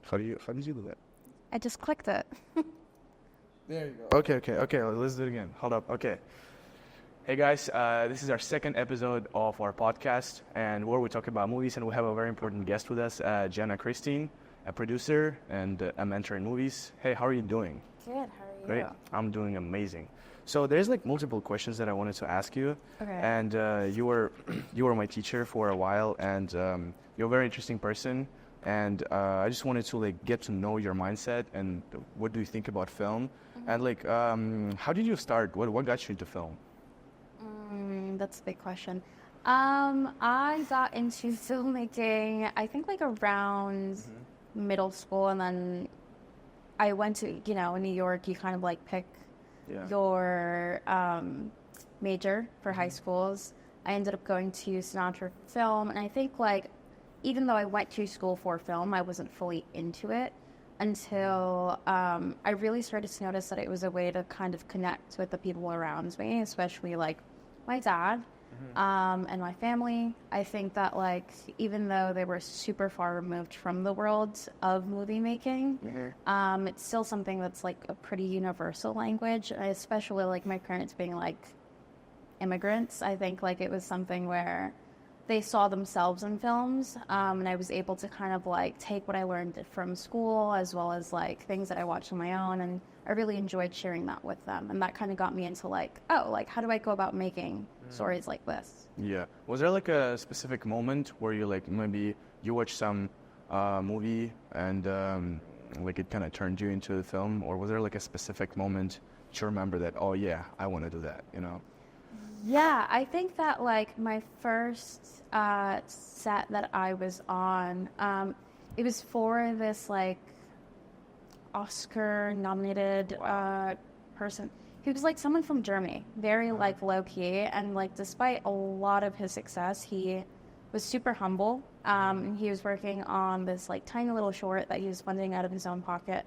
How did you do that? I just clicked it. There you go. Okay. Let's do it again. Hold up. Okay. Hey guys, this is our second episode of our podcast, and where we talk about movies, and we have a very important guest with us, Jianna, Kristine, a producer and a mentor in movies. Hey, how are you doing? Good, how are you? Great. I'm doing amazing. So there's like multiple questions that I wanted to ask you. Okay. And you were my teacher for a while, and you're a very interesting person. And I just wanted to like get to know your mindset and what do you think about film, and like how did you start? What got you into film? That's a big question. I got into filmmaking, I think like around middle school, and then I went to, in New York, you kind of like pick your major for high schools. I ended up going to Sinatra Film, and I think like, even though I went to school for film, I wasn't fully into it until I really started to notice that it was a way to kind of connect with the people around me, especially like my dad and my family. I think that like, even though they were super far removed from the world of movie making, it's still something that's like a pretty universal language, especially like my parents being like immigrants. I think like it was something where they saw themselves in films, and I was able to kind of like take what I learned from school as well as like things that I watched on my own, and I really enjoyed sharing that with them, and that kind of got me into like, oh, like how do I go about making stories like this? Yeah. Was there like a specific moment where you like maybe you watched some movie and like it kind of turned you into the film, or was there like a specific moment that you remember that, oh yeah, I want to do that, Yeah, I think that like my first set that I was on, it was for this like Oscar-nominated person. He was like someone from Germany, very like low-key, and like despite a lot of his success, he was super humble. He was working on this like tiny little short that he was funding out of his own pocket.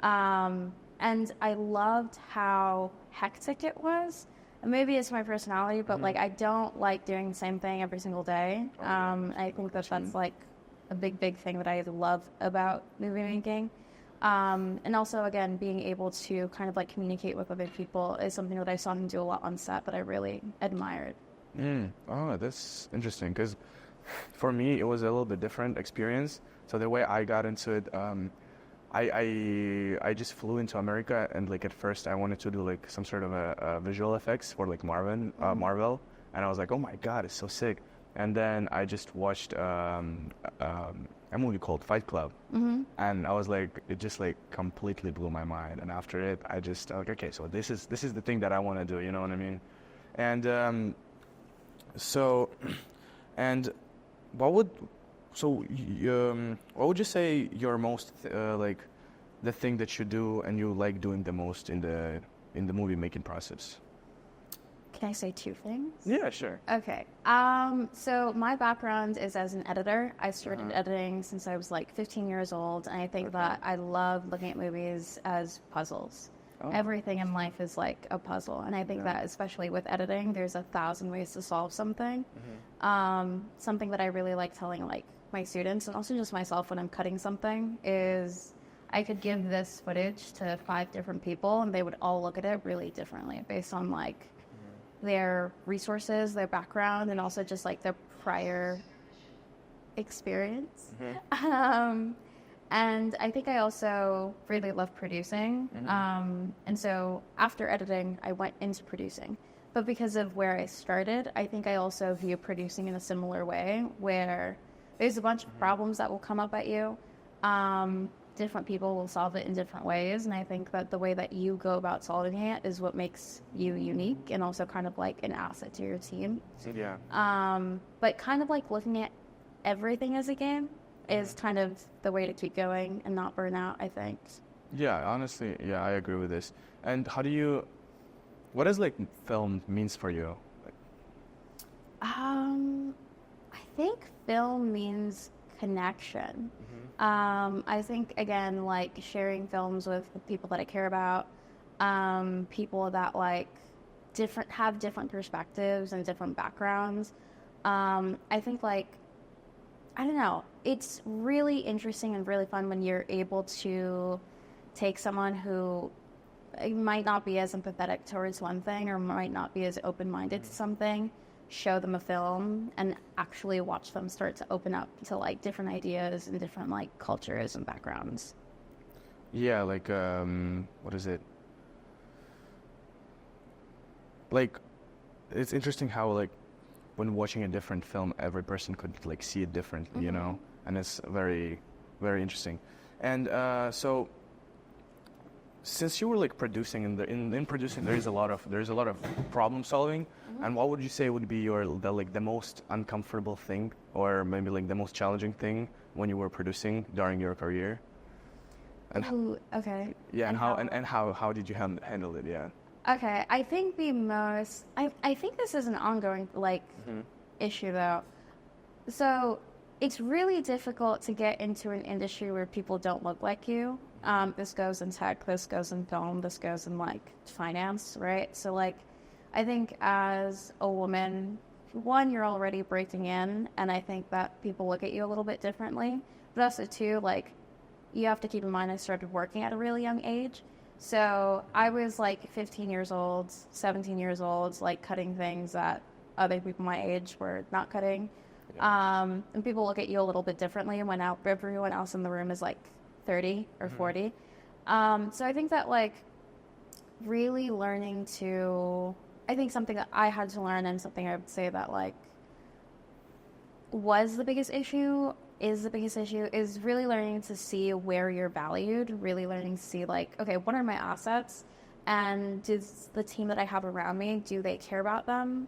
And I loved how hectic it was. Maybe it's my personality, but like I don't like doing the same thing every single day. I think that that's like a big thing that I love about movie making. And also, again, being able to kind of like communicate with other people is something that I saw him do a lot on set that I really admired. Oh, that's interesting, because for me it was a little bit different experience. So the way I got into it, I just flew into America, and like at first I wanted to do like some sort of a visual effects for like Marvel, and I was like, oh my god, it's so sick. And then I just watched a movie called Fight Club, and I was like, it just like completely blew my mind. And after it, I just like, okay, so this is the thing that I want to do. You know what I mean? And so, and what would what would you say your most like the thing that you do and you like doing the most in the movie making process? Can I say two things? Yeah, sure. Okay. So my background is as an editor. I started editing since I was like 15 years old, and I think that I love looking at movies as puzzles. Everything in life is like a puzzle, and I think that especially with editing, there's 1,000 ways to solve something. Something that I really like telling like my students, and also just myself when I'm cutting something, is I could give this footage to 5 different people, and they would all look at it really differently based on like their resources, their background, and also just like their prior experience. And I think I also really love producing. And so after editing, I went into producing. But because of where I started, I think I also view producing in a similar way, where there's a bunch of problems that will come up at you. Different people will solve it in different ways. And I think that the way that you go about solving it is what makes you unique, and also kind of like an asset to your team. But kind of like looking at everything as a game is kind of the way to keep going and not burn out, I think. Yeah, honestly, yeah, I agree with this. And what does like film means for you? I think film means connection. I think, again, like sharing films with people that I care about, people that like have different perspectives and different backgrounds. I think like I don't know. It's really interesting and really fun when you're able to take someone who might not be as empathetic towards one thing or might not be as open-minded to something, show them a film and actually watch them start to open up to like different ideas and different like cultures and backgrounds. Yeah, like what is it? Like, it's interesting how like when watching a different film, every person could like see it differently, you know, and it's very, very interesting. And so, since you were like producing in producing, there's a lot of problem solving. And what would you say would be the most uncomfortable thing, or maybe like the most challenging thing when you were producing during your career? And Ooh, okay. yeah, and how did you handle it? Yeah. Okay, I think I think this is an ongoing like issue though. So it's really difficult to get into an industry where people don't look like you. This goes in tech, this goes in film, this goes in like finance, right? So like, I think as a woman, one, you're already breaking in, and I think that people look at you a little bit differently. But also two, like, you have to keep in mind I started working at a really young age. So I was like 15 years old, 17 years old, like cutting things that other people my age were not cutting. Yeah. And people look at you a little bit differently when everyone else in the room is like 30 or 40. So I think that like really learning to, I think something that I had to learn and something I would say that like was the biggest issue is really learning to see where you're valued, really learning to see like, okay, what are my assets, and does the team that I have around me, do they care about them?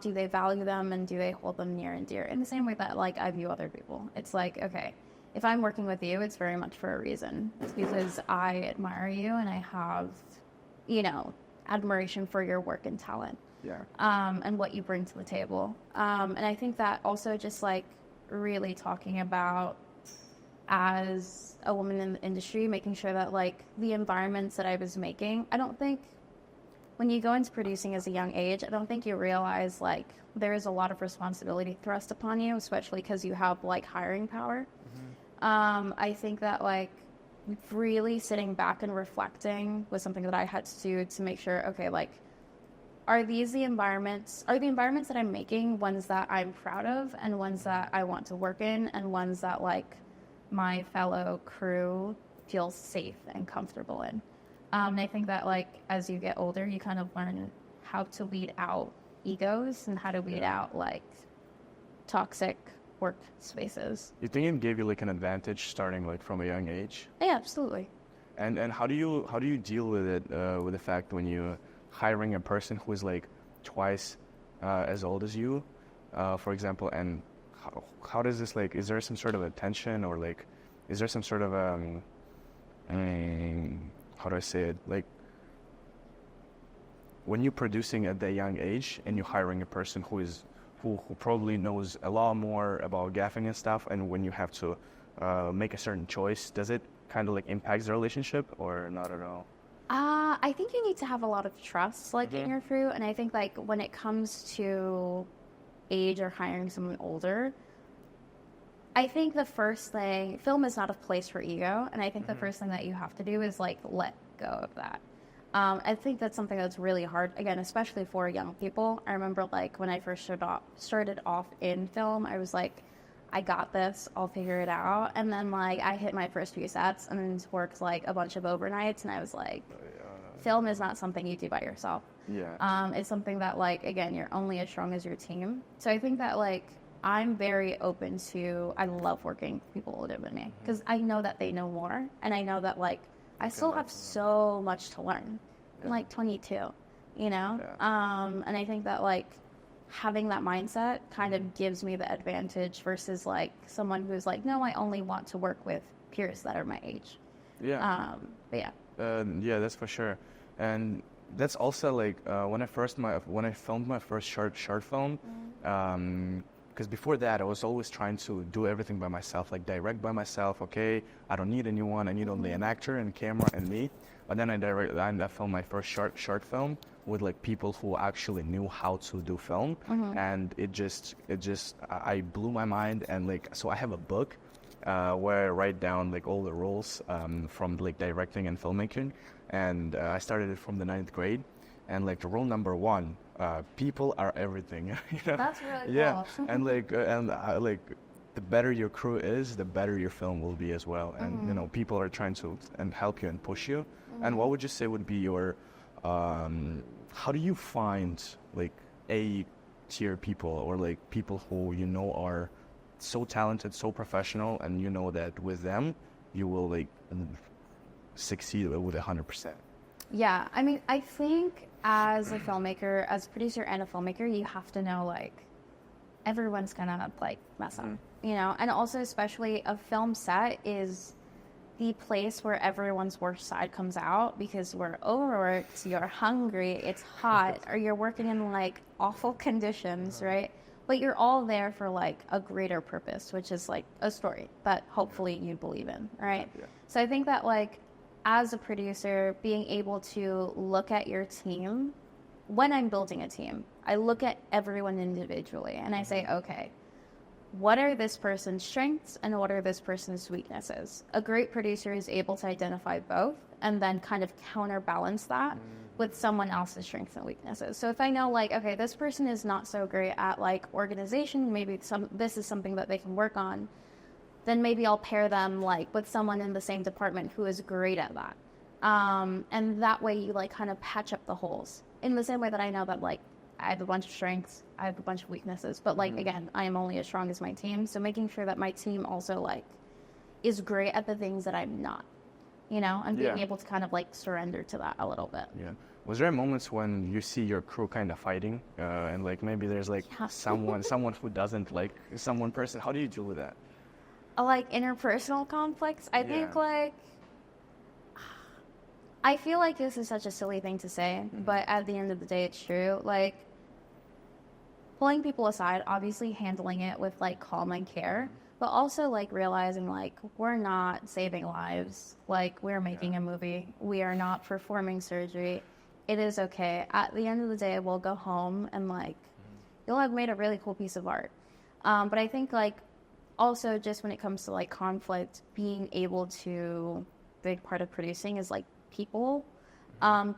Do they value them, and do they hold them near and dear? In the same way that like I view other people. It's like, okay, if I'm working with you, it's very much for a reason. It's because I admire you and I have, you know, admiration for your work and talent. Yeah. And what you bring to the table. And I think that also just like really talking about as a woman in the industry, making sure that like the environments that I was making, I don't think when you go into producing as a young age, I don't think you realize like there is a lot of responsibility thrust upon you, especially because you have like hiring power. I think that like really sitting back and reflecting was something that I had to do to make sure, okay, like, are the environments that I'm making ones that I'm proud of and ones that I want to work in and ones that like my fellow crew feels safe and comfortable in. And I think that like as you get older, you kind of learn how to weed out egos and how to weed out like toxic work spaces. You think it gave you like an advantage starting like from a young age? Yeah, absolutely. And how do you deal with it with the fact when you hiring a person who is like twice as old as you, for example, and how does this like, is there some sort of a tension or like, is there some sort of how do I say it, like when you're producing at that young age and you're hiring a person who probably knows a lot more about gaffing and stuff, and when you have to make a certain choice, does it kind of like impact the relationship or not at all? I think you need to have a lot of trust, like, in your crew, and I think, like, when it comes to age or hiring someone older, I think the first thing, film is not a place for ego, and I think the first thing that you have to do is, like, let go of that. I think that's something that's really hard, again, especially for young people. I remember, like, when I first started off in film, I was like, I got this, I'll figure it out. And then, like, I hit my first few sets and worked, like, a bunch of overnights, and I was like, film is not something you do by yourself. Yeah. It's something that, like, again, you're only as strong as your team. So I think that, like, I'm very open to, I love working with people older than me, because I know that they know more, and I know that, like, I still have so much to learn. I'm, like, 22, you know? Yeah. And I think that, like, having that mindset kind of gives me the advantage versus like someone who's like, no, I only want to work with peers that are my age. Yeah. But yeah. Yeah, that's for sure. And that's also like when I filmed my first short film, because before that I was always trying to do everything by myself, like direct by myself. Okay, I don't need anyone. I need only an actor and camera and me. But then I filmed my first short film with like people who actually knew how to do film, and I blew my mind. And like, so I have a book where I write down like all the rules from like directing and filmmaking, and I started it from the 9th grade. And like rule number 1, people are everything. That's really cool. Yeah, and like the better your crew is, the better your film will be as well. And people are trying to and help you and push you. And what would you say would be your how do you find like A-tier people, or like people who are so talented, so professional, and that with them you will like succeed with 100%? Yeah, I mean, I think as a filmmaker, as a producer and a filmmaker, you have to know like everyone's gonna like mess up, and also especially a film set is the place where everyone's worst side comes out, because we're overworked, you're hungry, it's hot, or you're working in like awful conditions, right? But you're all there for like a greater purpose, which is like a story that hopefully you believe in, right? Yeah. So I think that like as a producer, being able to look at your team, when I'm building a team, I look at everyone individually and I say, okay, what are this person's strengths and what are this person's weaknesses? A great producer is able to identify both and then kind of counterbalance that with someone else's strengths and weaknesses. So if I know like, okay, this person is not so great at like organization, maybe this is something that they can work on, then maybe I'll pair them like with someone in the same department who is great at that. And that way you like kind of patch up the holes. In the same way that I know that like I have a bunch of strengths, I have a bunch of weaknesses, but like again, I am only as strong as my team. So making sure that my team also like is great at the things that I'm not, and being able to kind of like surrender to that a little bit. Yeah. Was there moments when you see your crew kind of fighting, and like maybe there's like someone who doesn't like someone person? How do you deal with that? Like interpersonal conflicts? I think like I feel like this is such a silly thing to say, but at the end of the day, it's true. Like, pulling people aside, obviously handling it with, like, calm and care, but also, like, realizing, like, we're not saving lives. Like, we're making a movie. We are not performing surgery. It is okay. At the end of the day, we'll go home and, like, you'll have made a really cool piece of art. But I think, like, also just when it comes to, like, conflict, being able to, big part of producing is, like, people,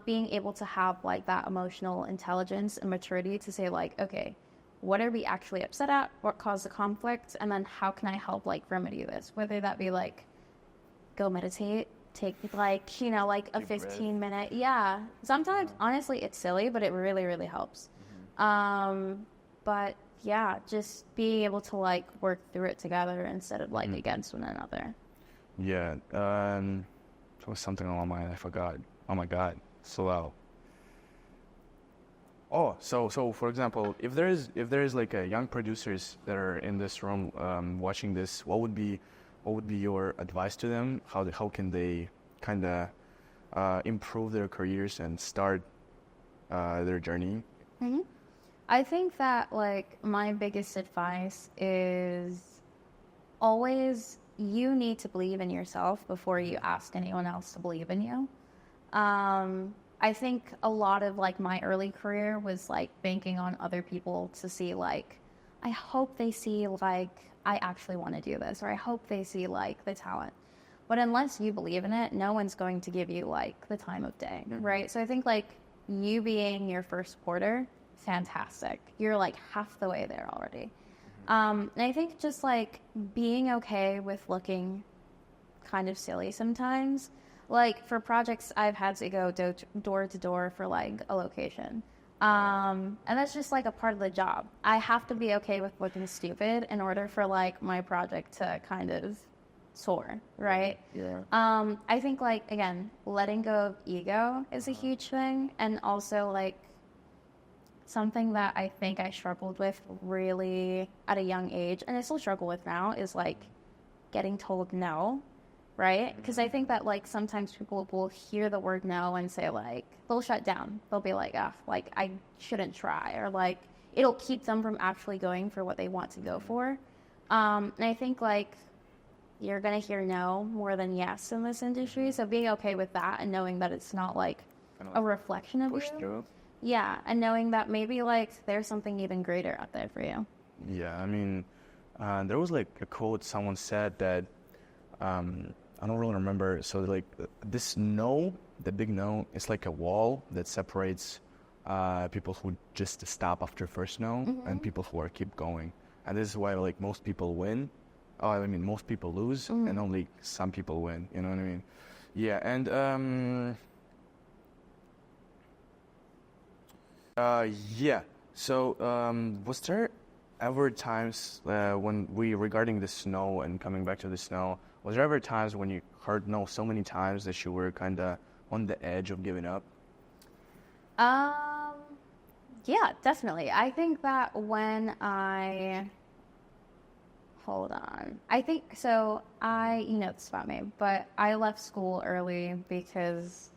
being able to have like that emotional intelligence and maturity to say like, okay, what are we actually upset at, what caused the conflict, and then how can I help like remedy this, whether that be like go meditate, take like like a 15-minute sometimes honestly it's silly, but it really really helps. But yeah, just being able to like work through it together instead of like against one another. There was something on my mind. I forgot. Oh my God. Slow. Oh, so for example, if there is like a young producers that are in this room watching this, what would be your advice to them? How can they kind of improve their careers and start their journey? I think that like my biggest advice is always you need to believe in yourself before you ask anyone else to believe in you. I think a lot of like my early career was like banking on other people to see like, I hope they see like I actually want to do this, or I hope they see like the talent. But unless you believe in it, no one's going to give you like the time of day, right? So I think like you being your first supporter, fantastic. You're like half the way there already. And I think just like being okay with looking kind of silly sometimes. Like for projects, I've had to go door to door for like a location. And that's just like a part of the job. I have to be okay with looking stupid in order for like my project to kind of soar, right? I think like, again, letting go of ego is a huge thing. And also like something that I think I struggled with really at a young age, and I still struggle with now, is like getting told no, right? Because I think that like sometimes people will hear the word no and say like, they'll shut down. They'll be like, like I shouldn't try, or like it'll keep them from actually going for what they want to go for. And I think like you're gonna hear no more than yes in this industry. So being okay with that and knowing that it's not like Kinda a like reflection of push you. through. Yeah, and knowing that maybe like there's something even greater out there for you. Yeah, I mean, there was like a quote someone said that I don't really remember. So like this no, the big no, it's like a wall that separates people who just stop after first no and people who are keep going. And this is why like most people win. Oh, I mean most people lose and only some people win. You know what I mean? Yeah, and yeah. So was there ever times when regarding the snow and coming back to the snow, was there ever times when you heard no so many times that you were kind of on the edge of giving up? Um, yeah, definitely. I think that when hold on. I think so. You know this about me, but I left school early because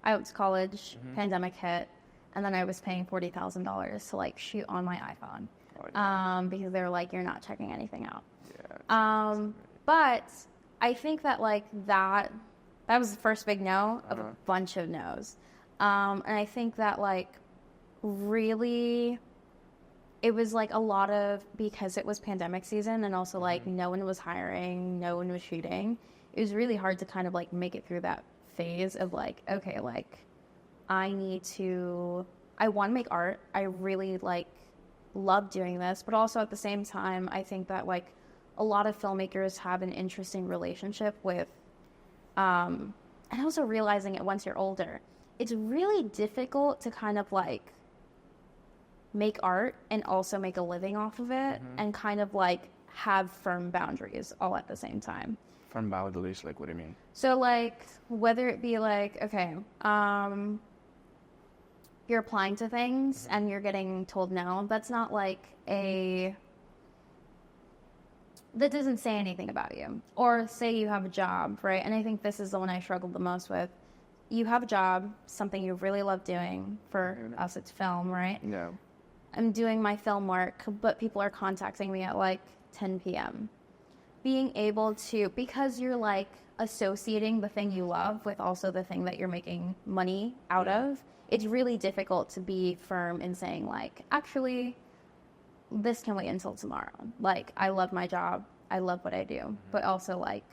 I went to college, pandemic hit, and then I was paying $40,000 to like shoot on my iPhone. Oh, yeah. Because they're like, you're not checking anything out. Yeah. But I think that like that was the first big no of a bunch of no's. And I think that like really it was like a lot of, because it was pandemic season and also like no one was hiring, no one was shooting. It was really hard to kind of like make it through that phase of like, okay, like I want to make art. I really like love doing this, but also at the same time, I think that like a lot of filmmakers have an interesting relationship with, and also realizing it once you're older, it's really difficult to kind of like make art and also make a living off of it and kind of like have firm boundaries all at the same time. Firm boundaries, like what do you mean? So like whether it be like, okay, you're applying to things and you're getting told no, that's not like that doesn't say anything about you. Or say you have a job, right? And I think this is the one I struggled the most with. You have a job, something you really love doing. For us, it's film, right? Yeah. I'm doing my film work, but people are contacting me at like 10 p.m. Being able to, because you're like associating the thing you love with also the thing that you're making money out of, it's really difficult to be firm in saying like, actually, this can wait until tomorrow. Like, I love my job. I love what I do. But also like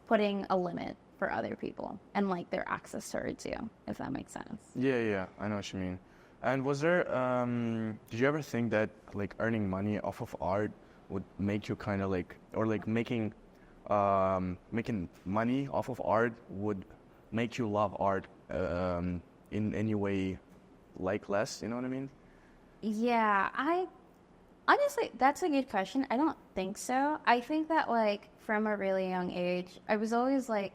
putting a limit for other people and like their access to it too, if that makes sense. Yeah, I know what you mean. And was there, did you ever think that like earning money off of art would make you kind of like, or like making money off of art would make you love art in any way like less, you know what I mean? Yeah, honestly, that's a good question. I don't think so. I think that like from a really young age, I was always like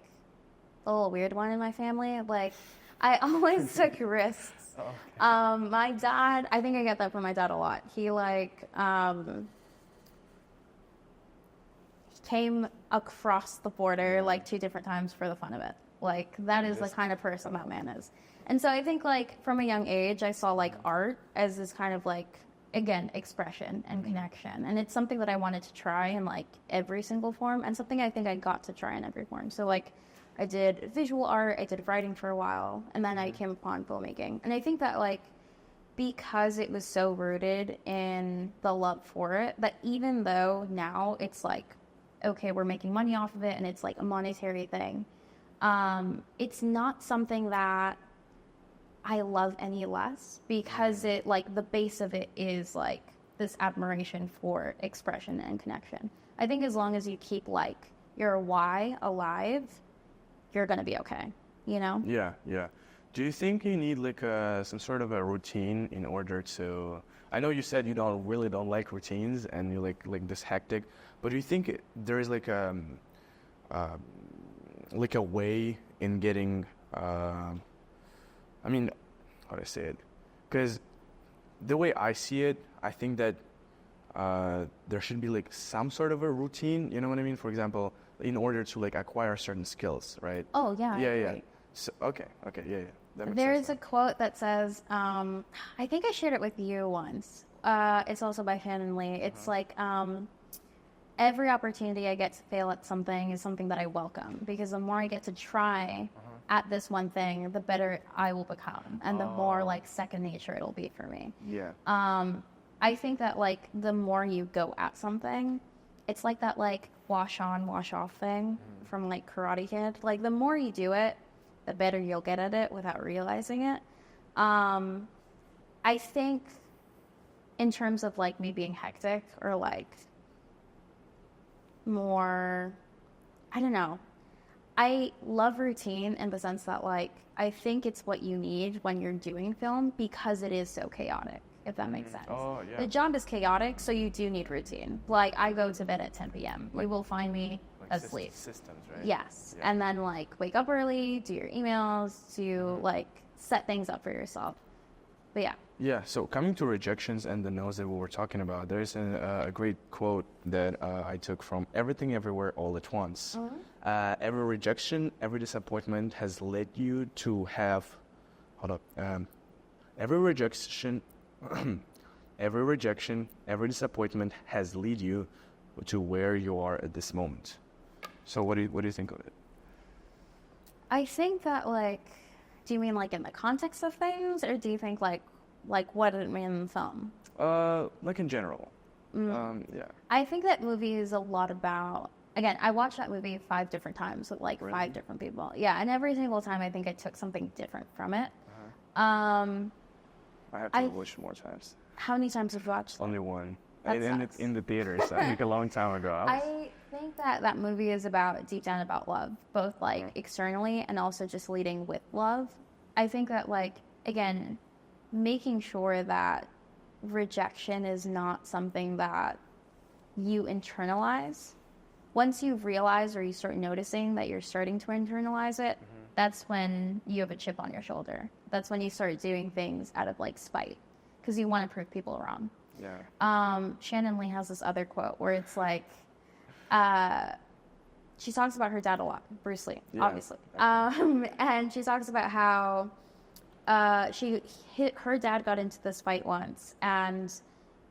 a little weird one in my family. Like I always took risks. Oh, okay. My dad, I think I get that from my dad a lot. He like came across the border like 2 different times for the fun of it. Like that is the kind of person that man is. And so I think like from a young age, I saw like art as this kind of like, again, expression and connection. And it's something that I wanted to try in like every single form and something I think I got to try in every form. So like I did visual art, I did writing for a while, and then I came upon filmmaking. And I think that like because it was so rooted in the love for it, that even though now it's like, okay, we're making money off of it and it's like a monetary thing, it's not something that I love any less because it like the base of it is like this admiration for expression and connection. I think as long as you keep like your why alive, you're gonna be okay, you know? Yeah. Do you think you need like some sort of a routine in order to? I know you said you don't like routines and you like this hectic, but do you think there is like a way in getting? I mean, how do I say it? Because the way I see it, I think that there should be like some sort of a routine. You know what I mean? For example, in order to like acquire certain skills, right? Oh yeah. Yeah. So, okay, yeah. That makes There's sense. a quote that says, I think I shared it with you once. It's also by Shannon Lee. It's like, every opportunity I get to fail at something is something that I welcome, because the more I get to try at this one thing, the better I will become, and the more like second nature it'll be for me. Yeah. I think that like the more you go at something, it's like that like wash on, wash off thing from like Karate Kid. Like the more you do it, the better you'll get at it without realizing it. I think in terms of like me being hectic or like more, I don't know. I love routine in the sense that like I think it's what you need when you're doing film, because it is so chaotic, if that makes sense. Oh, yeah. The job is chaotic, so you do need routine. Like I go to bed at 10 p.m. You will find me asleep. Systems, right? Yes. Yeah. And then like wake up early, do your emails, do like set things up for yourself. But yeah. Yeah, so coming to rejections and the no's that we were talking about, there's a great quote that I took from Everything Everywhere All at Once. Every rejection, every disappointment has led you to have... every rejection, every disappointment has led you to where you are at this moment. So what do you think of it? I think that like, do you mean like in the context of things, or do you think like what did it mean in the film? Like in general. Yeah. I think that movie is a lot about, again, I watched that movie 5 different times with like 5 different people. Yeah, and every single time I think I took something different from it. I have to watch more times. How many times have you watched it? Only one. That In sucks. the theaters, I think a long time ago. I think that movie is about, deep down, about love, both like externally and also just leading with love. I think that like, again, making sure that rejection is not something that you internalize. Once you've realized or you start noticing that you're starting to internalize it, that's when you have a chip on your shoulder. That's when you start doing things out of like spite, because you want to prove people wrong. Yeah. Shannon Lee has this other quote where it's like, she talks about her dad a lot, Bruce Lee, obviously. And she talks about how her dad got into this fight once, and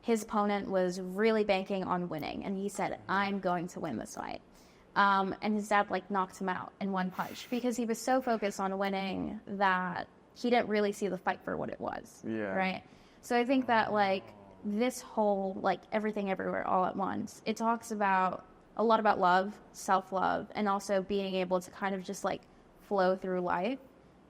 his opponent was really banking on winning, and he said, "I'm going to win this fight." And his dad like knocked him out in one punch because he was so focused on winning that he didn't really see the fight for what it was. Yeah. Right. So I think that like this whole like Everything Everywhere All at Once, it talks about a lot about love, self-love, and also being able to kind of just like flow through life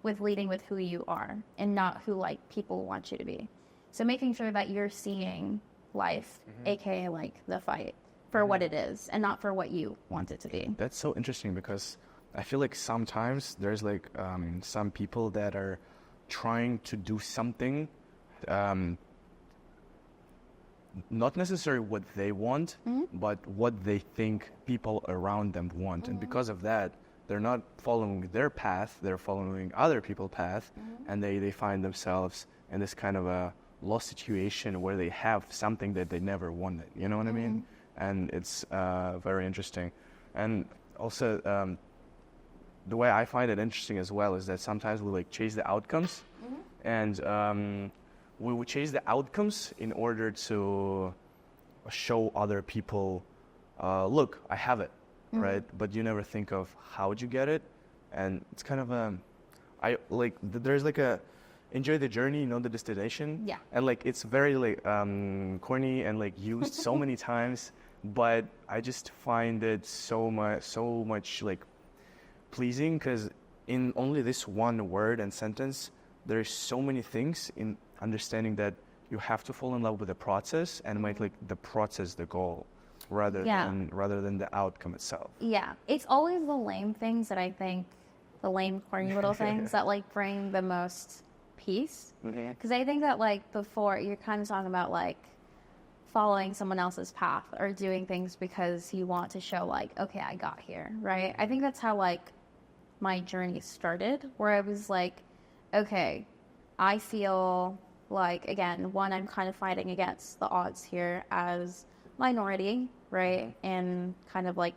with leading with who you are and not who like people want you to be. So making sure that you're seeing life, aka like the fight, for what it is and not for what you want it to be. That's so interesting, because I feel like sometimes there's like some people that are trying to do something, not necessarily what they want, but what they think people around them want. And because of that, they're not following their path, they're following other people's path, and they find themselves in this kind of a lost situation where they have something that they never wanted. You know what I mean? And it's very interesting. And also, the way I find it interesting as well is that sometimes we like chase the outcomes, and we would chase the outcomes in order to show other people, look, I have it, right? But you never think of how would you get it, and it's kind of there's like a enjoy the journey, the destination. Yeah. And like it's very like corny and like used so many times, but I just find it so much like pleasing, because in only this one word and sentence, there's so many things in understanding that you have to fall in love with the process and make like the process the goal rather than the outcome itself. Yeah, it's always the lame things that I think, the lame corny little things that like bring the most peace. Because I think that like before, you're kind of talking about like following someone else's path or doing things because you want to show like, okay, I got here, right? I think that's how like my journey started, where I was like, okay, I feel like, again, one, I'm kind of fighting against the odds here as minority, right? In kind of like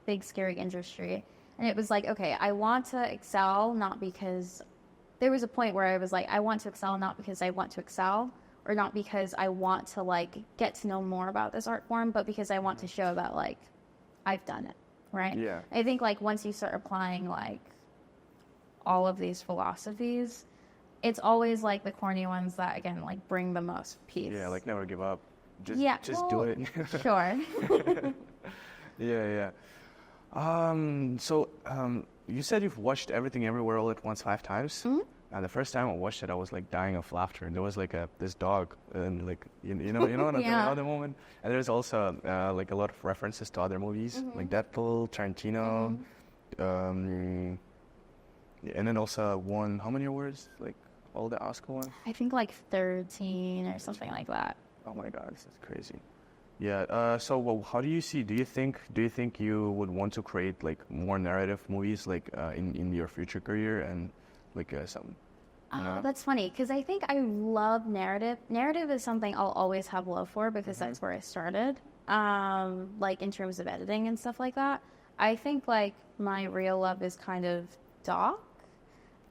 big scary industry. And it was like, okay, I want to excel, not because there was a point where I was like, I want to excel not because I want to excel, or not because I want to like get to know more about this art form, but because I want to show that like I've done it, right? Yeah. I think like once you start applying like all of these philosophies, it's always like the corny ones that again like bring the most peace. Yeah, like never give up. Just do well, it. Sure. Yeah. So you said you've watched Everything Everywhere All at Once 5 times. Mhm. And the first time I watched it, I was like dying of laughter. And there was like this dog, and like you know, Yeah. at the moment. And there's also like a lot of references to other movies, like Deadpool, Tarantino, and then also won how many awards? Like all the Oscar ones. I think like 13 or something like that. Oh my God, this is crazy. Yeah. So, how do you see? Do you think you would want to create like more narrative movies, like in your future career, and like some? That's funny because I think I love narrative. Narrative is something I'll always have love for because that's where I started. Like in terms of editing and stuff like that. I think like my real love is kind of doc.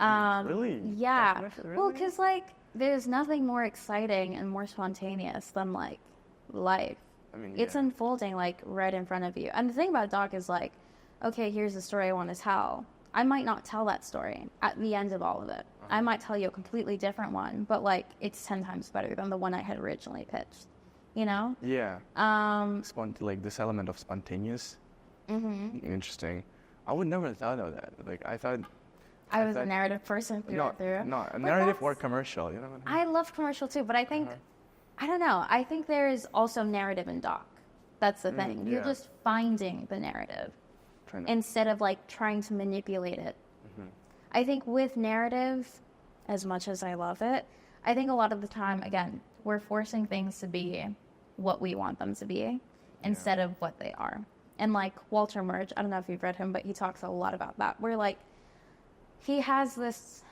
Really? Yeah. Really? Well, because like there's nothing more exciting and more spontaneous than like life. I mean, It's unfolding like right in front of you. And the thing about doc is like, okay, here's the story I want to tell. I might not tell that story at the end of all of it. I might tell you a completely different one, but like it's 10 times better than the one I had originally pitched. You know? Yeah. Like this element of spontaneous. Interesting. I would never have thought of that. Like I thought. I was a narrative person through and through. No, a narrative or commercial. You know what I mean? I love commercial too, but I think, I don't know. I think there is also narrative in doc. That's the thing. You're just finding the narrative instead of like trying to manipulate it. I think with narrative, as much as I love it, I think a lot of the time, again, we're forcing things to be what we want them to be instead of what they are. And like Walter Murch, I don't know if you've read him, but he talks a lot about that. Where like he has this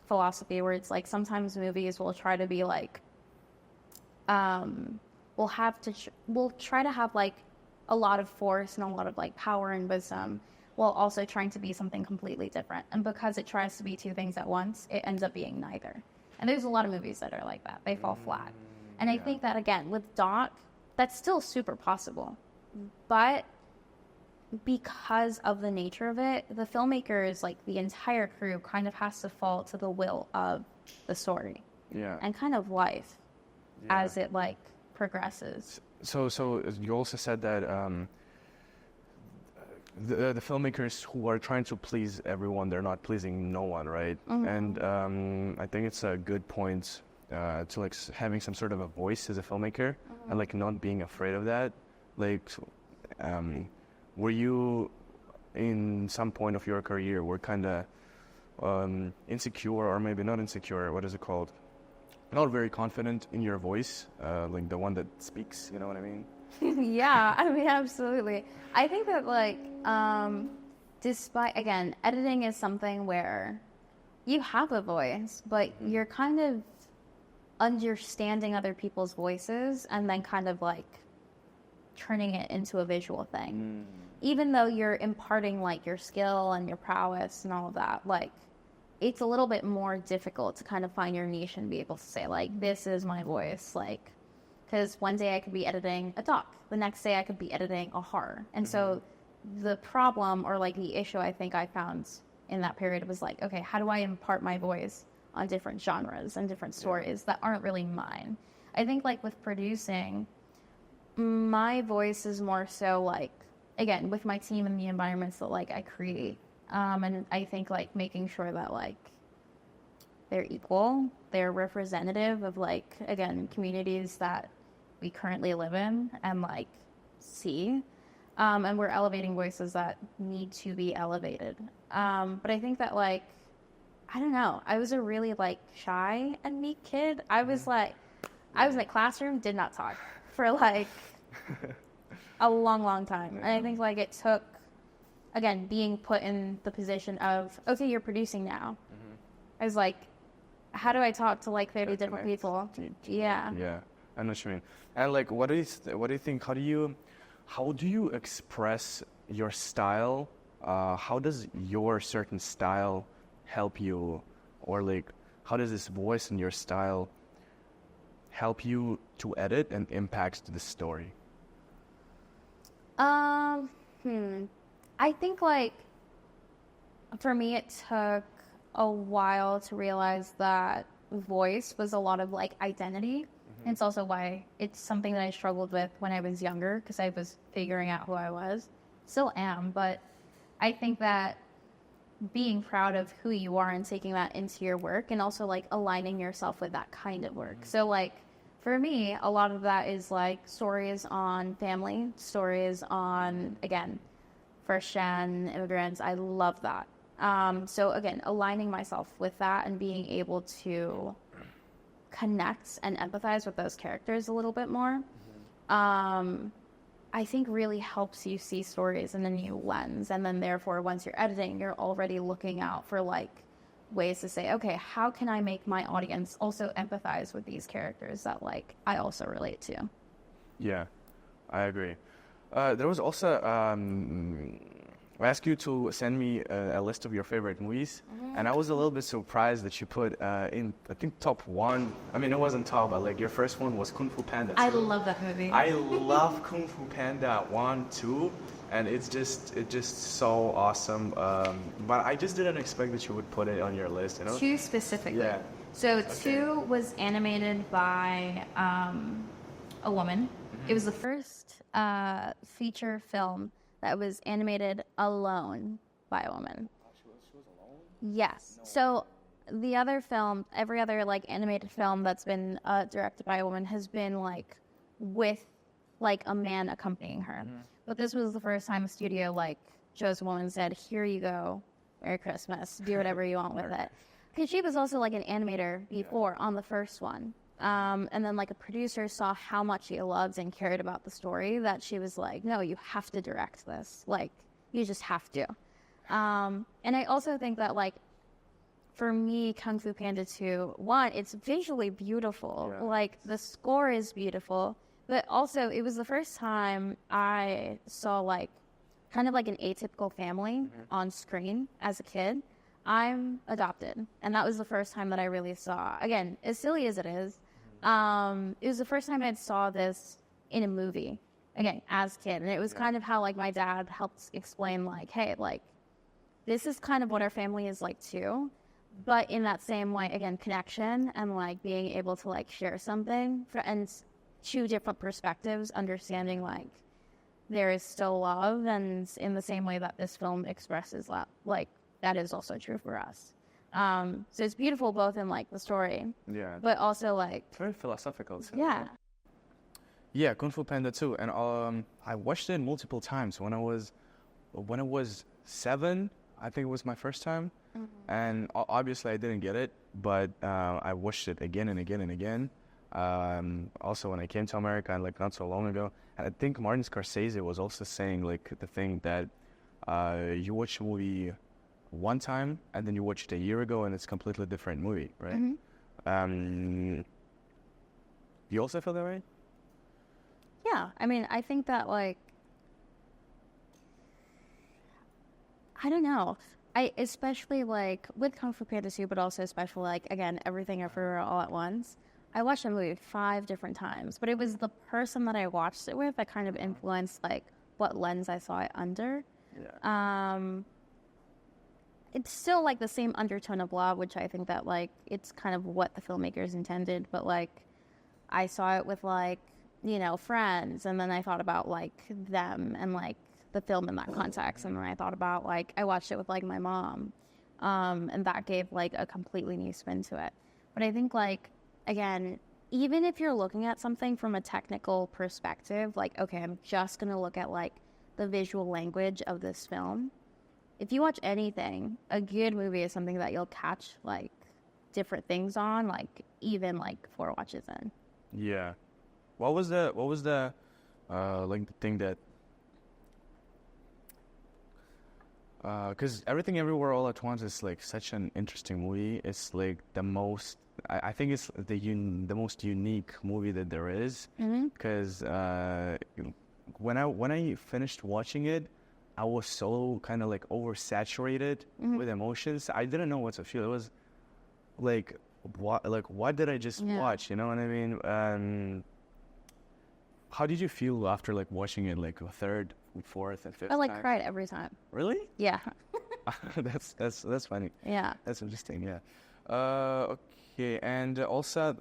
philosophy where it's like sometimes movies will try to be like, we'll try to have like a lot of force and a lot of like power and wisdom while also trying to be something completely different. And because it tries to be two things at once, it ends up being neither. And there's a lot of movies that are like that. They fall flat. And I think that, again, with doc, that's still super possible. But because of the nature of it, the filmmakers, like the entire crew, kind of has to fall to the will of the story. Yeah. And kind of life as it like progresses. So you also said that the filmmakers who are trying to please everyone, they're not pleasing no one, right? And I think it's a good point to like having some sort of a voice as a filmmaker and like not being afraid of that. Like, were you in some point of your career were kind of insecure, or maybe not insecure? What is it called? Not very confident in your voice, like the one that speaks. You know what I mean? Yeah, I mean, absolutely. I think that, like, despite, again, editing is something where you have a voice, but you're kind of understanding other people's voices and then kind of, like, turning it into a visual thing. Even though you're imparting, like, your skill and your prowess and all of that, like, it's a little bit more difficult to kind of find your niche and be able to say, like, this is my voice, like, because one day I could be editing a doc, the next day I could be editing a horror. And so the problem, or like the issue I think I found in that period was like, okay, how do I impart my voice on different genres and different stories that aren't really mine? I think like with producing, my voice is more so like, again, with my team and the environments that like I create. And I think like making sure that like they're equal, they're representative of like, again, communities that we currently live in and like see. And we're elevating voices that need to be elevated. But I think that like, I don't know, I was a really like shy and meek kid. I was in a classroom, did not talk for like a long time. And I think like it took, again, being put in the position of, okay, you're producing now. I was like, how do I talk to like 30 different people? Yeah. Yeah, I know what you mean. And like, what do you think? How do you express your style? How does your certain style help you, or like, how does this voice in your style help you to edit and impact the story? Um, I think like for me, it took a while to realize that voice was a lot of like identity. It's also why it's something that I struggled with when I was younger because I was figuring out who I was. Still am, but I think that being proud of who you are and taking that into your work and also like aligning yourself with that kind of work. So like for me, a lot of that is like stories on family, stories on, again, first gen immigrants. I love that. So again, aligning myself with that and being able to connect and empathize with those characters a little bit more, I think really helps you see stories in a new lens. And then therefore, once you're editing, you're already looking out for like ways to say, okay, how can I make my audience also empathize with these characters that like I also relate to? Yeah, I agree. There was also I asked you to send me a list of your favorite movies, and I was a little bit surprised that you put in, I think, top one. I mean, it wasn't top, but like your first one was Kung Fu Panda 2. I love that movie. I love Kung Fu Panda 1, 2, and it's just so awesome. But I just didn't expect that you would put it on your list, you know? 2 specifically. Yeah. So 2 was animated by a woman. It was the first feature film that was animated alone by a woman. She was alone? Yes. No. So the other film, every other like animated film that's been directed by a woman has been like with like a man accompanying her. But this was the first time a studio like chose a woman and said, "Here you go, Merry Christmas. Do whatever you want with it." Because she was also like an animator before on the first one. And then like a producer saw how much she loved and cared about the story that she was like, no, you have to direct this. Like, you just have to. And I also think that like, for me, Kung Fu Panda 2, one, it's visually beautiful. Yeah. Like, the score is beautiful. But also, it was the first time I saw like, kind of like an atypical family on screen as a kid. I'm adopted. And that was the first time that I really saw, again, as silly as it is, it was the first time I saw this in a movie, again, as a kid. And it was kind of how, like, my dad helped explain, like, hey, like, this is kind of what our family is like, too. But in that same way, again, connection and, like, being able to, like, share something and 2 different perspectives, understanding, like, there is still love. And in the same way that this film expresses love, like, that is also true for us. So it's beautiful both in like the story, but also like very philosophical. So. Yeah. Yeah, Kung Fu Panda 2, and I watched it multiple times. When I was 7, I think it was my first time, and obviously I didn't get it, but I watched it again and again and again. Also, when I came to America, and like not so long ago, and I think Martin Scorsese was also saying like the thing that you watch a movie one time and then you watch it a year ago and it's a completely different movie, right? You also feel that way? Yeah, I mean, I think that like, I don't know. I especially like with Kung Fu Panda 2, but also especially like, again, Everything Everywhere All at Once. I watched the movie 5 different times, but it was the person that I watched it with that kind of influenced like what lens I saw it under. Yeah. It's still like the same undertone of love, which I think that like it's kind of what the filmmakers intended, but like I saw it with like, you know, friends, and then I thought about like them and like the film in that context, and then I thought about like I watched it with like my mom, and that gave like a completely new spin to it. But I think like, again, even if you're looking at something from a technical perspective, like, okay, I'm just gonna look at like the visual language of this film. If you watch anything, a good movie is something that you'll catch like different things on, like even like 4 watches in. Yeah. What was the like the thing that because Everything Everywhere All at Once is like such an interesting movie. It's like the most, I think it's the most unique movie that there is. Because when I finished watching it, I was so kind of like oversaturated with emotions. I didn't know what to feel. It was like what did I just watch? You know what I mean? How did you feel after like watching it like a third, fourth, and fifth I like time? cried every time. Really? Yeah. That's funny. Yeah. That's interesting. Yeah. Okay, and also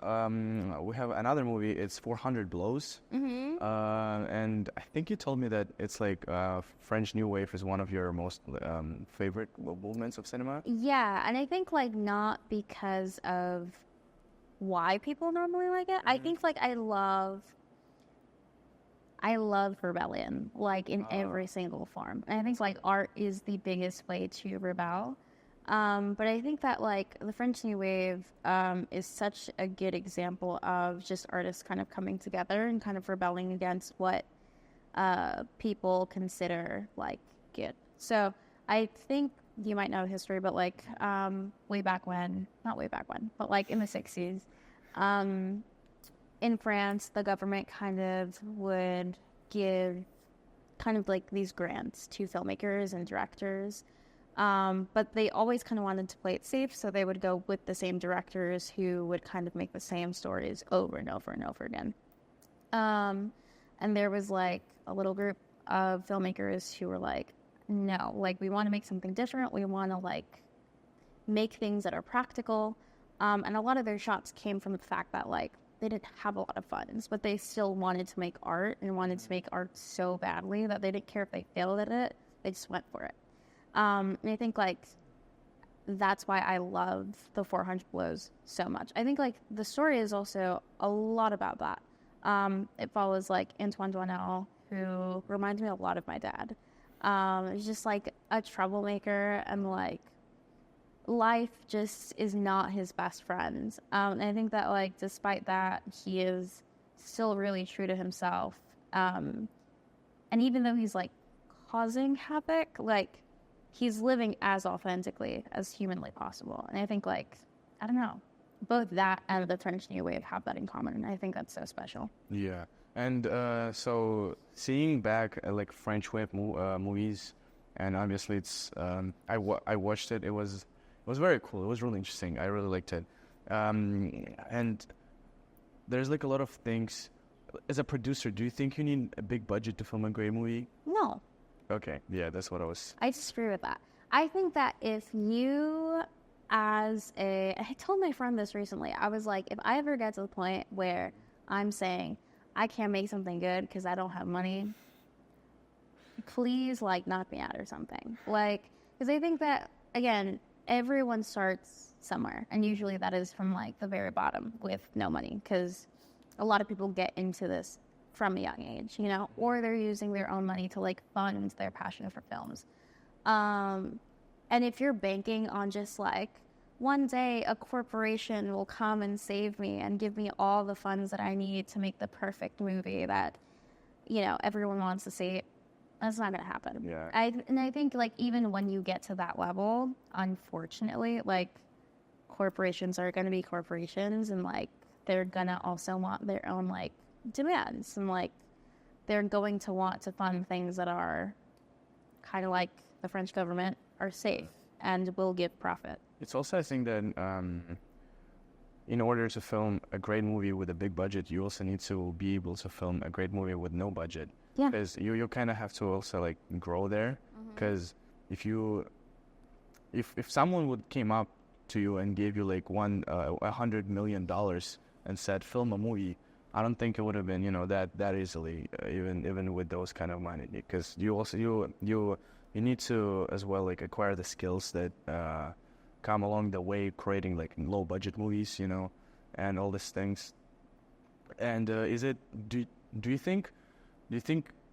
we have another movie. It's 400 Blows. Mm-hmm. And I think you told me that it's like French New Wave is one of your most favorite movements of cinema. Yeah, and I think like not because of why people normally like it. I think like I love rebellion, like in every single form. And I think like art is the biggest way to rebel. But I think that like the French New Wave is such a good example of just artists kind of coming together and kind of rebelling against what people consider like good. So I think you might know history, but like not way back when, but like in the 60s, in France, the government kind of would give kind of like these grants to filmmakers and directors. But they always kind of wanted to play it safe, so they would go with the same directors who would kind of make the same stories over and over and over again. And there was like a little group of filmmakers who were like, no, like we want to make something different. We want to like make things that are practical. And a lot of their shots came from the fact that like they didn't have a lot of funds, but they still wanted to make art and wanted to make art so badly that they didn't care if they failed at it. They just went for it. And I think like that's why I love the 400 Blows so much. I think like the story is also a lot about that. It follows like Antoine Doinel, who reminds me a lot of my dad. He's just like a troublemaker, and like life just is not his best friend. And I think that like despite that, he is still really true to himself. And even though he's like causing havoc, like he's living as authentically as humanly possible. And I think like, I don't know, both that and the French New Wave have that in common. And I think that's so special. Yeah. And so seeing back like French Wave movies, and obviously it's I watched it. It was very cool. It was really interesting. I really liked it. And there's like a lot of things. As a producer, do you think you need a big budget to film a great movie? No. Okay. Yeah, that's what I was. I disagree with that. I think that if you I told my friend this recently. I was like, if I ever get to the point where I'm saying I can't make something good because I don't have money, please like knock me out or something. Like, because I think that again, everyone starts somewhere, and usually that is from like the very bottom with no money, because a lot of people get into this from a young age, you know, or they're using their own money to like fund their passion for films. And if you're banking on just like one day a corporation will come and save me and give me all the funds that I need to make the perfect movie that, you know, everyone wants to see, that's not going to happen. Yeah. I think like even when you get to that level, unfortunately, like corporations are going to be corporations, and like they're going to also want their own like demands, and like they're going to want to fund things that are kind of like the French government are safe and will give profit. It's also, I think that in order to film a great movie with a big budget, you also need to be able to film a great movie with no budget. Yeah. Because you kind of have to also like grow there. Because if someone would came up to you and gave you like $100 million and said film a movie, I don't think it would have been, you know, that easily, even with those kind of money, because you also you need to as well like acquire the skills that come along the way creating like low budget movies, you know, and all these things. And do you think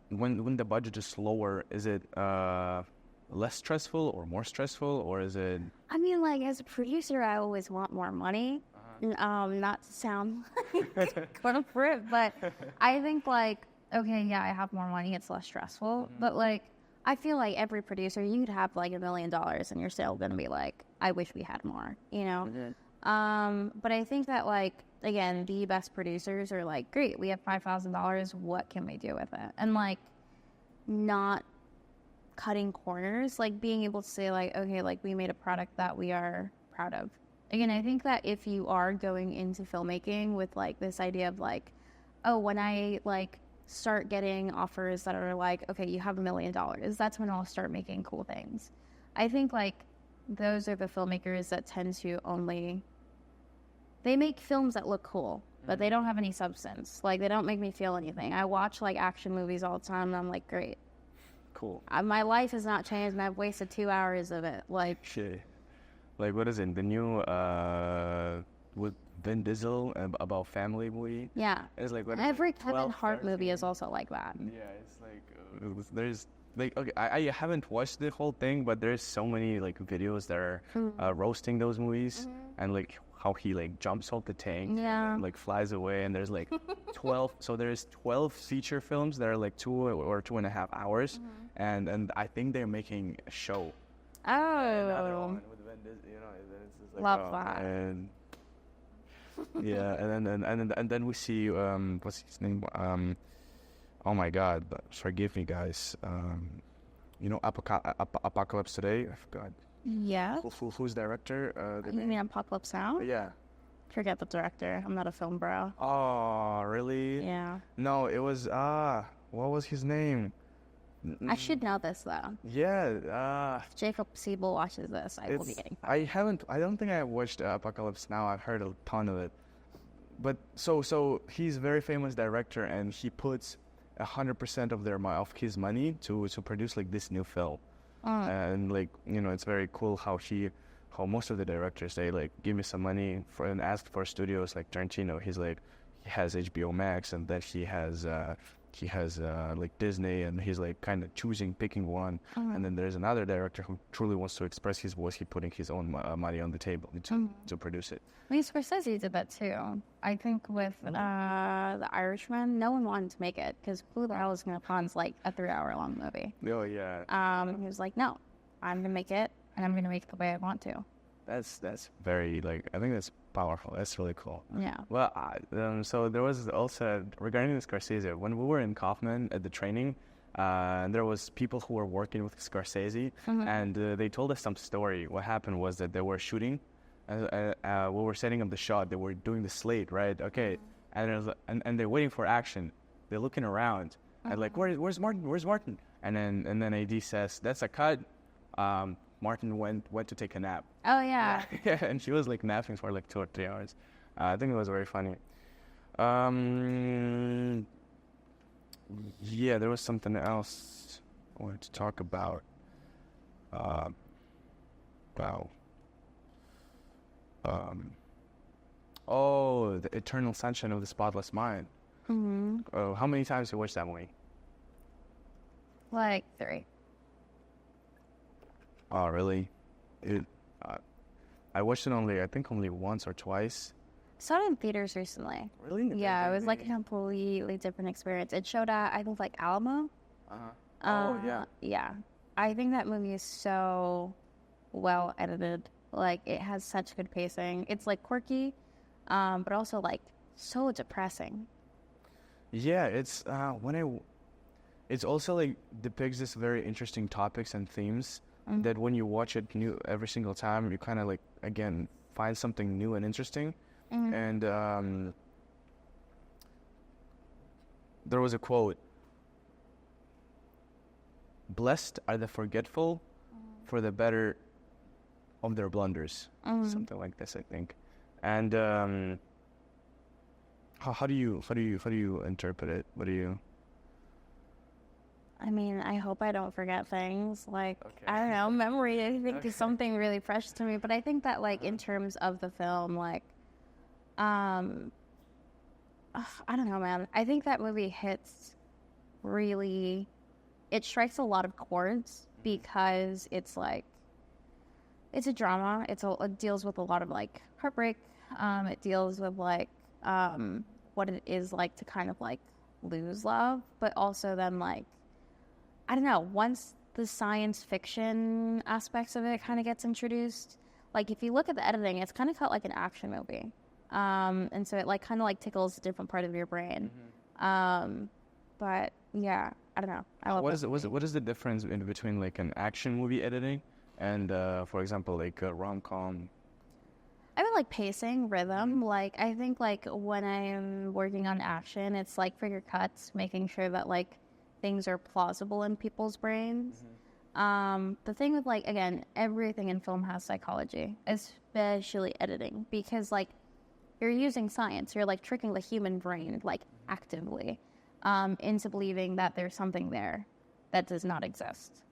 when the budget is lower, is it less stressful or more stressful, or is it? I mean, like as a producer, I always want more money. Not to sound like going for it, but I think like, okay, yeah, I have more money, it's less stressful, but like I feel like every producer, you could have like $1 million and you're still gonna be like, I wish we had more, you know. But I think that like again, the best producers are like, great, we have $5,000, what can we do with it? And like not cutting corners, like being able to say like, okay, like we made a product that we are proud of. Again, I think that if you are going into filmmaking with like this idea of like, oh, when I like start getting offers that are like, okay, you have $1 million, that's when I'll start making cool things. I think like those are the filmmakers that tend to only, they make films that look cool, but they don't have any substance. Like, they don't make me feel anything. I watch like action movies all the time and I'm like, great. Cool. My life has not changed and I've wasted 2 hours of it. Like, Shit. Like, what is it? The new with Vin Diesel about family movie. yeah. It's like what, Every like Kevin 12, Hart movie 13? is also like that. Yeah, it's like there's like, okay, I haven't watched the whole thing, but there's so many like videos that are roasting those movies and like how he like jumps off the tank Yeah. and like flies away, and there's like 12. So there's 12 feature films that are like 2 or 2.5 hours, and I think they're making a show. Another Oh. one with Vin Diesel, you know, it's just like, Love oh, that. man. Yeah, and then we see what's his name? Oh my God, forgive me, guys. You know, Apocalypse Today. I forgot. Yeah. Who's director? The You name? mean Apocalypse Now? Yeah. Forget the director. I'm not a film bro. Oh, really? Yeah. No, it was what was his name? I should know this though. Yeah. If Jacob Siebel watches this, I will be getting fired. I don't think I watched Apocalypse Now. I've heard a ton of it. But so he's a very famous director, and he puts 100% of his money to produce like this new film. And like, you know, it's very cool how most of the directors, they like give me some money and ask for studios like Tarantino. He's like, he has HBO Max, and then he has like Disney, and he's like kind of picking one. And then there's another director who truly wants to express his voice. He's putting his own money on the table to produce it. I mean, Scorsese did that too. I think with The Irishman, no one wanted to make it because who the hell is going to fund like a 3-hour-long movie? Oh yeah. He was like, no, I'm going to make it, and I'm going to make it the way I want to. That's very, like, I think that's powerful. That's really cool. Yeah. Well, so there was also, regarding the Scorsese, when we were in Kaufman at the training, there was people who were working with Scorsese, and they told us some story. What happened was that they were shooting, we were setting up the shot. They were doing the slate, right? Okay, and they're waiting for action. They're looking around, and like, where's Martin? Where's Martin? And then AD says, that's a cut. Martin went to take a nap. Oh, yeah. Yeah, and she was like napping for like 2 or 3 hours. I think it was very funny. Yeah, there was something else I wanted to talk about. Wow. Oh, The Eternal Sunshine of the Spotless Mind. Oh, how many times have you watched that movie? Like 3. Oh, really? I watched it only once or twice. Saw it in theaters recently. Really? Yeah, it was like a completely different experience. It showed at, I think, like Alamo. Oh, yeah. Yeah. I think that movie is so well edited. Like, it has such good pacing. It's like quirky, but also like so depressing. Yeah, it's it's also like depicts this very interesting topics and themes that when you watch it every single time, you kind of like, again, find something new and interesting. And there was a quote: "Blessed are the forgetful, for the better of their blunders." Something like this, I think. And how do you interpret it? What do you? I mean, I hope I don't forget things. Like, Okay. I don't know, memory, I think is something really precious to me. But I think that, like, in terms of the film, like, I don't know, man. I think that movie hits really, it strikes a lot of chords because it's like, it's a drama. It deals with a lot of like heartbreak. It deals with like what it is like to kind of like lose love, but also then like, I don't know, once the science fiction aspects of it kind of gets introduced, like if you look at the editing, it's kind of felt like an action movie. And so it like kind of like tickles a different part of your brain. But yeah, I don't know. I love What is the difference in between like an action movie editing and, for example, like a rom-com? I mean, like pacing, rhythm. Like, I think like when I'm working on action, it's like for your cuts, making sure that like things are plausible in people's brains. The thing with like, again, everything in film has psychology, especially editing, because like you're using science, you're like tricking the human brain like actively into believing that there's something there that does not exist,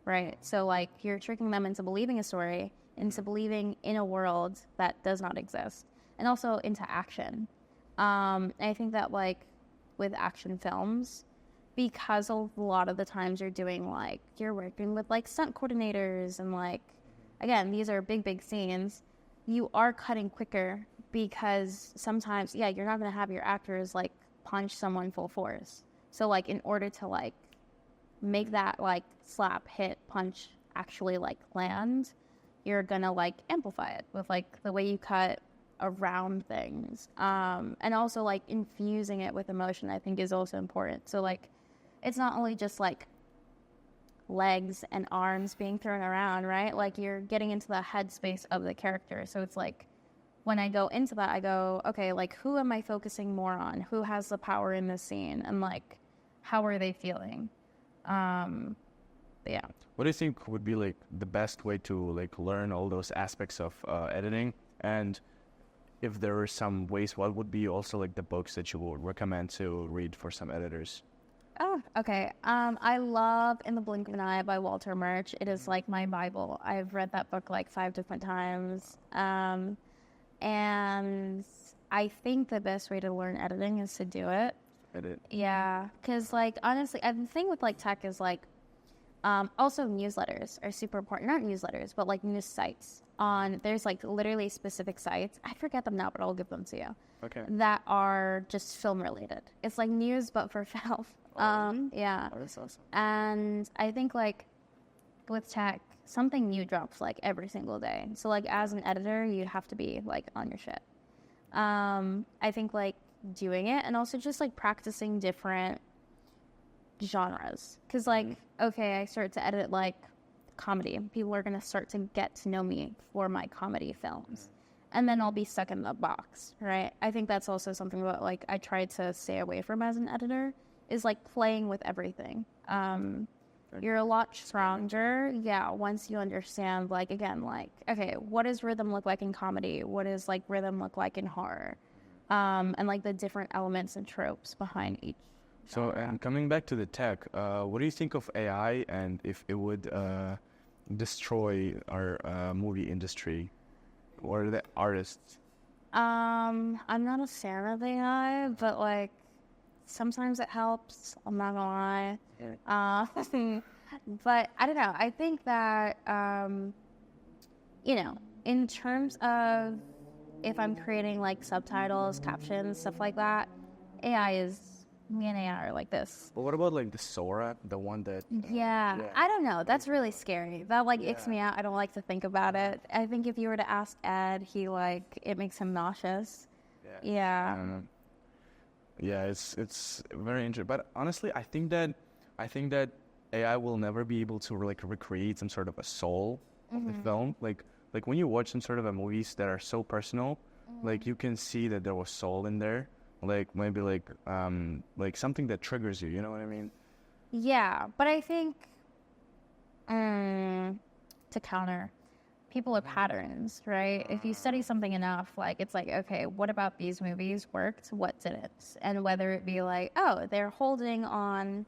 right? So like you're tricking them into believing a story, into believing in a world that does not exist, and also into action. I think that like with action films, because a lot of the times you're doing like you're working with like stunt coordinators and like again these are big scenes, you are cutting quicker because sometimes you're not going to have your actors like punch someone full force. So like in order to like make that like slap hit punch actually like land, you're gonna like amplify it with like the way you cut around things, and also like infusing it with emotion I think is also important. So like it's not only just like legs and arms being thrown around, right? Like you're getting into the headspace of the character. So it's like when I go into that, I go, okay, like who am I focusing more on? Who has the power in this scene? And like, how are they feeling? Yeah. What do you think would be like the best way to like learn all those aspects of editing? And if there are some ways, what would be also like the books that you would recommend to read for some editors? Oh, okay. I love In the Blink of an Eye by Walter Murch. It is like my Bible. I've read that book like 5 different times. And I think the best way to learn editing is to do it. Edit. Yeah, because like honestly, and the thing with like tech is like also newsletters are super important. Not newsletters, but like news sites. There's like literally specific sites. I forget them now, but I'll give them to you. Okay. That are just film related. It's like news, but for film. Yeah. Oh, that's awesome. And I think like with tech, something new drops like every single day. So like as an editor, you have to be like on your shit. I think like doing it and also just like practicing different genres. Because like, okay, I start to edit like comedy. People are going to start to get to know me for my comedy films. And then I'll be stuck in the box, right? I think that's also something that like I try to stay away from as an editor is like playing with everything. You're a lot stronger, once you understand, like, again, like, okay, what does rhythm look like in comedy? What does, like, rhythm look like in horror? And, like, the different elements and tropes behind each. So, and coming back to the tech, what do you think of AI and if it would destroy our movie industry or the artists? I'm not a fan of AI, but, like, sometimes it helps. I'm not gonna lie. But I don't know. I think that, in terms of if I'm creating like subtitles, captions, stuff like that, me and AI are like this. But what about like the Sora, the one that... Yeah, I don't know. That's really scary. That like icks me out. I don't like to think about it. I think if you were to ask Ed, it makes him nauseous. Yeah. I don't know. Yeah, it's very interesting. But honestly, I think that AI will never be able to like recreate some sort of a soul of the film. Like when you watch some sort of a movies that are so personal, like you can see that there was soul in there. Like maybe like something that triggers you. You know what I mean? Yeah, but I think to counter. People are patterns, right? If you study something enough, like it's like, okay, what about these movies worked? What didn't? And whether it be like, oh, they're holding on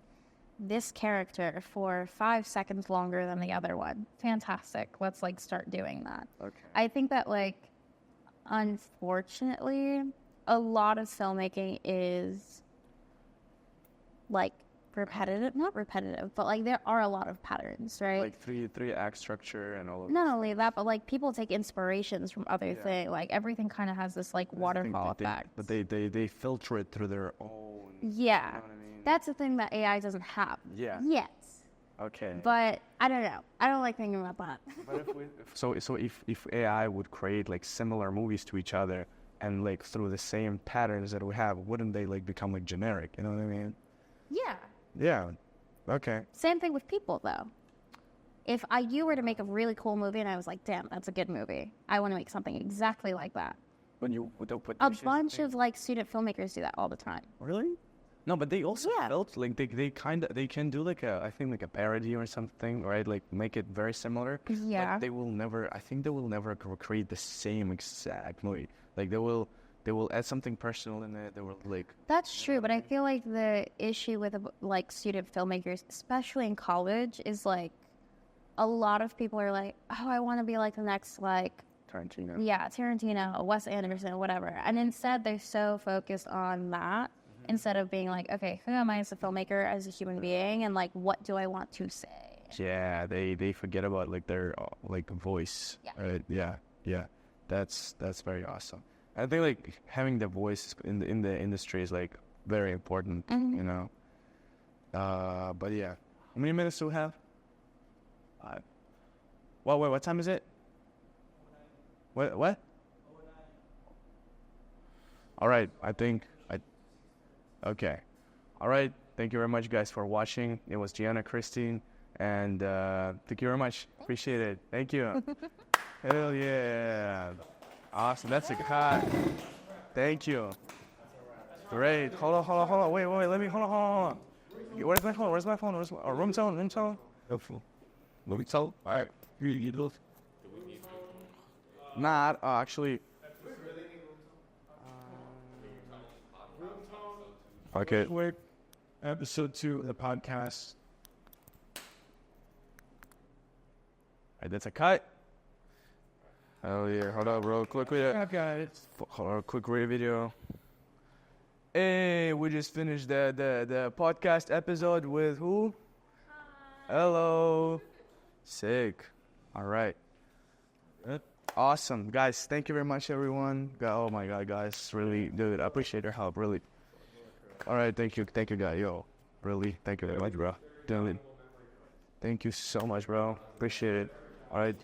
this character for 5 seconds longer than the other one. Fantastic. Let's like start doing that. Okay. I think that like, unfortunately, a lot of filmmaking is like not repetitive, but like there are a lot of patterns, right? Like three act structure and all of Not only that, but like people take inspirations from other things. Like everything kind of has this like waterfall effect. But they filter it through their own. Yeah, you know what I mean? That's the thing that AI doesn't have. Yeah. Yet. Okay. But I don't know. I don't like thinking about that. But if AI would create like similar movies to each other and like through the same patterns that we have, wouldn't they like become like generic? You know what I mean? Yeah. Yeah. Okay. Same thing with people, though. if you were to make a really cool movie and I was like, damn, that's a good movie, I want to make something exactly like that. When you don't put A bunch of like student filmmakers do that all the time. Really? No, but they also Yeah. felt like they can do like I think like a parody or something, right? Like make it very similar. Yeah. But they will never. I think they will never recreate the same exact movie. Like they will add something personal in it. They will like. That's true, but I feel like the issue with like student filmmakers, especially in college, is like a lot of people are like, oh, I want to be like the next like Tarantino. yeah, Tarantino, Wes Anderson, whatever. And instead they're so focused on that instead of being like, okay, who am I as a filmmaker, as a human being, and like what do I want to say? Yeah, they forget about like their like voice. Yeah. Right? Yeah. That's very awesome. I think like having the voice in the industry is like very important. You know. But yeah, how many minutes do we have? 5. Well, wait, what time is it? What? All right, okay. All right, thank you very much, guys, for watching. It was Jianna, Kristine, and thank you very much. Appreciate it. Thank you. Hell yeah. Awesome. That's a cut. Thank you. Great. Hold on. Wait. Let me, hold on. Where's my phone? Room tone? Let me tell. All right. You do. Nah, actually. Okay. Quick, episode 2 of the podcast. Alright, that's a cut. Oh yeah, hold up, bro. Quick video. Yeah, guys. Hold on, quick video. Hey, we just finished the podcast episode with who? Hello. Sick. All right. Awesome, guys. Thank you very much, everyone. Oh my God, guys, really, dude, I appreciate your help, really. All right, thank you, guys. Yo, really, thank you very much, bro. Dude, thank you so much, bro. Appreciate it. All right.